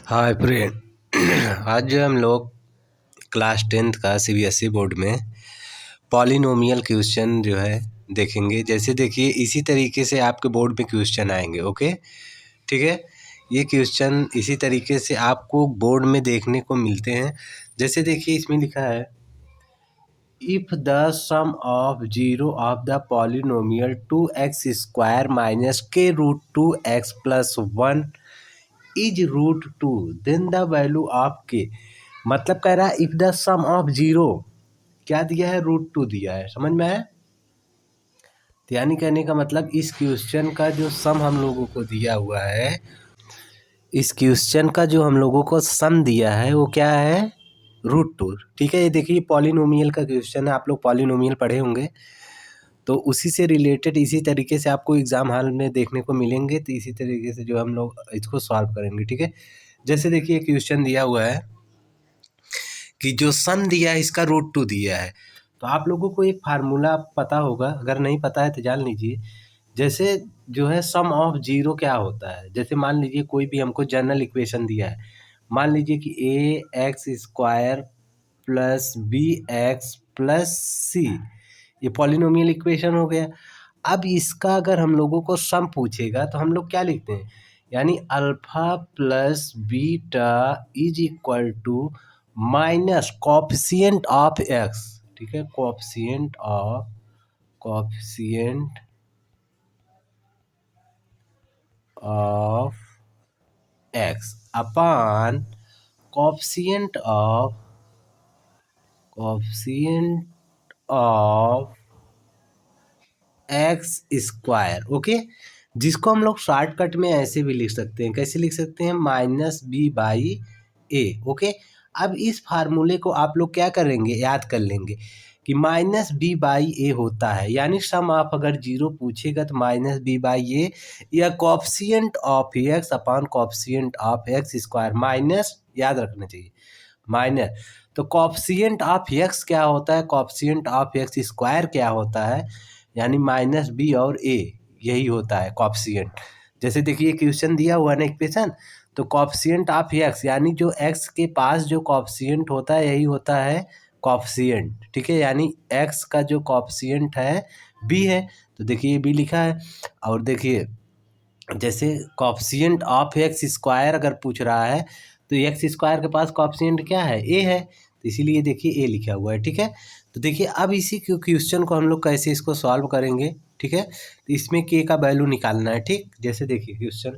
Hi friend. आज जो हम लोग क्लास 10th का सीबीएसई बोर्ड में पॉलिनोमियल क्वेश्चन जो है देखेंगे। जैसे देखिए इसी तरीके से आपके बोर्ड में क्वेश्चन आएंगे। ओके, ठीक है। ये क्वेश्चन इसी तरीके से आपको बोर्ड में देखने को मिलते हैं। जैसे देखिए इसमें लिखा है, if the sum of zero of the polynomial 2x² minus k root 2x plus 1 is root 2 then the value of k. मतलब कह रहा है if the sum of zero क्या दिया है, रूट 2 दिया है। समझ में आया? तो यानी कहने का मतलब इस क्वेश्चन का जो सम हम लोगों को दिया हुआ है, इस क्वेश्चन का जो हम लोगों को सम दिया है वो क्या है, रूट 2। ठीक है, ये देखिए पॉलिनोमियल का क्वेश्चन है। आप लोग पॉलिनोमियल पढ़े होंगे तो उसी से रिलेटेड इसी तरीके से आपको एग्जाम हॉल में देखने को मिलेंगे। तो इसी तरीके से जो हम लोग इसको सॉल्व करेंगे। ठीक है, जैसे देखिए क्वेश्चन दिया हुआ है कि जो सम दिया है इसका रूट 2 दिया है। तो आप लोगों को एक फार्मूला पता होगा, अगर नहीं पता है तो जान लीजिए। जैसे जो है सम ऑफ जीरो क्या होता है, जैसे मान लीजिए कोई भी हमको जनरल इक्वेशन दिया है। मान लीजिए कि ax² plus bx plus c, ये पॉलिनोमियल इक्वेशन हो गया। अब इसका अगर हम लोगों को सम पूछेगा तो हम लोग क्या लिखते हैं, यानी alpha plus beta is equal to minus coefficient of x. ठीक है, coefficient of x upon coefficient of x square. Okay, जिसको हम लोग शॉर्टकट में ऐसे भी लिख सकते हैं। कैसे लिख सकते हैं, minus b by a. Okay, अब इस फार्मूले को आप लोग क्या करेंगे, याद कर लेंगे कि माइनस बी बाई ए होता है। यानी सम आप अगर जीरो पूछेगा तो माइनस बी बाई ए या coefficient of x upon coefficient of x square, minus याद रखना चाहिए माइनस। तो कॉफिशिएंट ऑफ एक्स क्या होता है, कॉफिशिएंट ऑफ एक्स स्क्वायर क्या होता है, यानी माइनस बी और ए, यही होता है कॉफिशिएंट। जैसे देखिए क्वेश्चन दिया हुआ है ना इक्वेशन, तो कॉफिशिएंट ऑफ एक्स यानी जो एक्स के पास जो कॉफिशिएंट होता है यही होता है कॉफिशिएंट। ठीक है, यानी एक्स का जो कॉफिशिएंट है बी है, तो देखिए बी लिखा है। और देखिए जैसे कॉफिशिएंट ऑफ एक्स स्क्वायर अगर पूछ रहा है तो एक्स स्क्वायर के पास कॉफिशिएंट क्या है, ए है, तो इसीलिए देखिए ए लिखा हुआ है। ठीक है, तो देखिए अब इसी क्वेश्चन को हम लोग कैसे इसको सॉल्व करेंगे। ठीक है, तो इसमें के का वैल्यू निकालना है। ठीक, जैसे देखिए क्वेश्चन,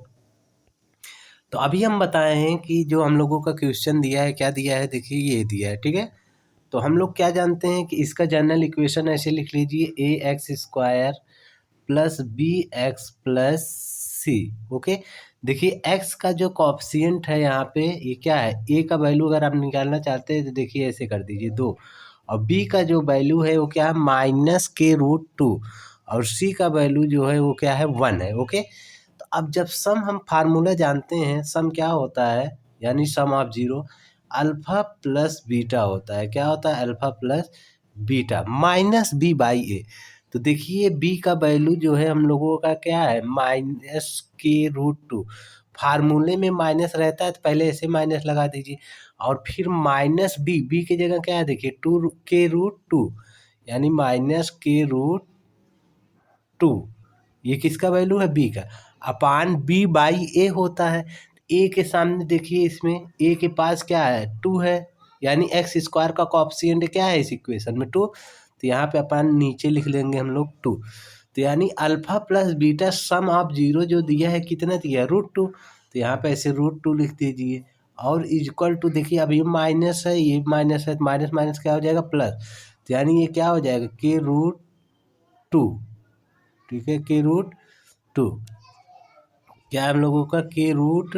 तो अभी हम बताए हैं कि जो हम लोगों का क्वेश्चन दिया है क्या दिया है, देखिए ये दिया है। ठीक है, तो हम लोग क्या जानते हैं कि इसका जनरल इक्वेशन ऐसे लिख लीजिए, ax² plus b x plus c. Okay, देखिए x का जो कॉफिशिएंट है यहाँ पे ये क्या है, a का वैल्यू अगर आप निकालना चाहते हैं तो देखिए ऐसे कर दीजिए 2, और b का जो वैल्यू है वो क्या है, माइनस के रूट 2, और c का वैल्यू जो है वो क्या है, 1 है। ओके, तो अब जब सम हम फार्मूला जानते हैं, सम क्या होता है, यानी sum of zero alpha plus beta होता है। क्या होता है, alpha plus beta minus b by a. तो देखिए बी का वैल्यू जो है हम लोगों का क्या है, माइनस के रूट 2। फार्मूले में माइनस रहता है तो पहले ऐसे माइनस लगा दीजिए, और फिर माइनस बी, बी की जगह क्या है देखिए 2 के रूट 2, यानी माइनस के रूट 2, ये किसका वैल्यू है, बी का, अपान बी बाई ए होता है। ए के सामने देखिए इसमें ए के पास क्या है, 2 है, यानी एक्स स्क्वायर का कॉफिशिएंट क्या है इस इक्वेशन में, 2। तो यहाँ पे अपन नीचे लिख लेंगे हम लोग 2। तो यानी alpha plus beta some of zero जो दिया है कितना दिया है, रूट 2। तो यहाँ पे ऐसे रूट 2 लिख दीजिए, और इक्वल टू देखिए अब ये माइनस है ये माइनस है, तो माइनस माइनस क्या हो जाएगा, प्लस। तो यानी ये क्या हो जाएगा, के रूट 2। ठीक है, के रूट 2 क्या है हम लोगों का, के रूट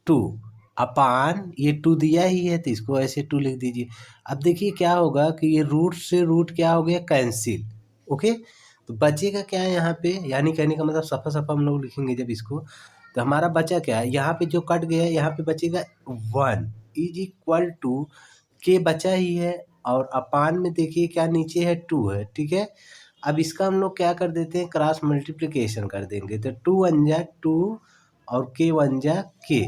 2 अपान ये 2 दिया ही है तो इसको ऐसे 2 लिख दीजिए। अब देखिए क्या होगा कि ये रूट से रूट क्या हो गया, कैंसिल। ओके, तो बचेगा क्या है यहाँ पे, यानी कहने का मतलब सफा सफा हम लोग लिखेंगे जब इसको, तो हमारा बचा क्या है, यहाँ पे जो कट गया है यहाँ पे बचेगा 1 इज इक्वल टू के बचा ही है, और अपान में देखिए क्या नीचे है 2 है। ठीक है, अब इसका हम लोग क्या कर देते हैं, क्रॉस मल्टीप्लिकेशन कर देंगे, तो 2 1 जा 2 और के 1 जा के,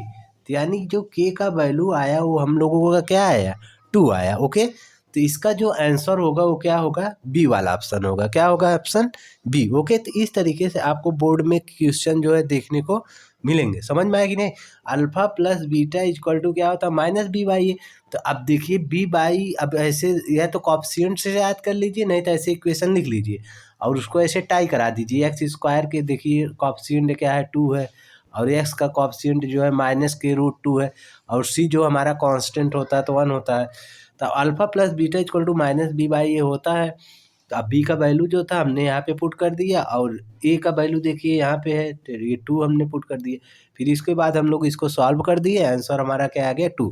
तो यानी जो के का वैल्यू आया वो हम लोगों का क्या आया, 2 आया। ओके, तो इसका जो आंसर होगा वो क्या होगा, बी वाला ऑप्शन होगा। क्या होगा, ऑप्शन बी। ओके, तो इस तरीके से आपको बोर्ड में क्वेश्चन जो है देखने को मिलेंगे। समझ में आया कि नहीं। Alpha plus beta equal to क्या होता है, माइनस बी बाई ए। तो अब देखिए बी बाई, अब ऐसे या तो कॉफिशिएंट से याद कर लीजिए, नहीं तो ऐसे इक्वेशन लिख लीजिए और उसको ऐसे टाई करा दीजिए। एक्स स्क्वायर के देखिए कॉफिशिएंट क्या है, 2 है, और एक्स का कॉफिशिएंट जो है माइनस के रूट 2 है, और सी जो हमारा कांस्टेंट होता है तो 1 होता है। तो alpha plus beta equal to minus b by a होता है। तो अब बी का वैल्यू जो था हमने यहाँ पे पुट कर दिया, और ए का वैल्यू देखिए यहाँ पे है, तो ये 2 हमने पुट कर दिए। फिर इसके बाद हम लोग इसको सॉल्व कर दिए, आंसर हमारा क्या आ गया, 2।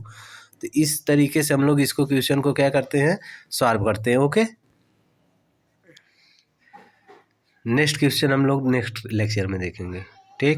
तो इस तरीके से हम लोग इसको क्वेश्चन को क्या करते हैं, सॉल्व करते हैं। ओके, नेक्स्ट क्वेश्चन हम लोग नेक्स्ट लेक्चर में देखेंगे। ठीक।